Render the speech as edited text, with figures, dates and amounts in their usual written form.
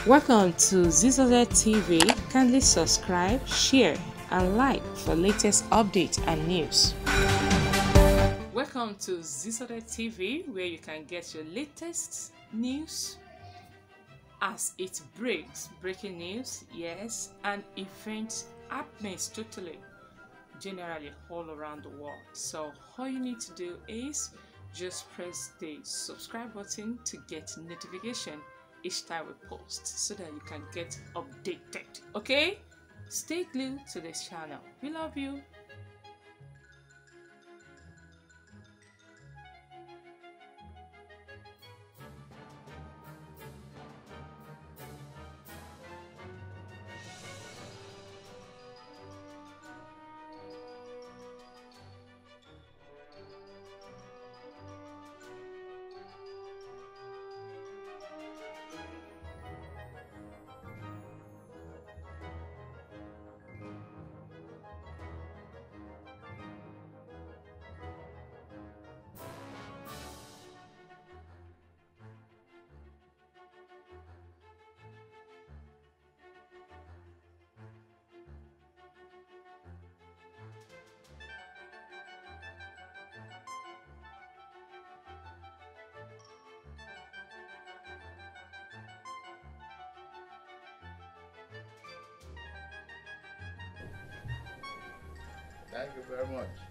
Welcome to Zisodel TV. Kindly subscribe, share, and like for latest updates and news. Welcome to Zisodel TV, where you can get your latest news as it breaks. Breaking news, yes, and events happening totally, generally all around the world. So all you need to do is just press the subscribe button to get notification each time we post so that you can get updated. Okay, stay glued to this channel. We love you. Thank you very much.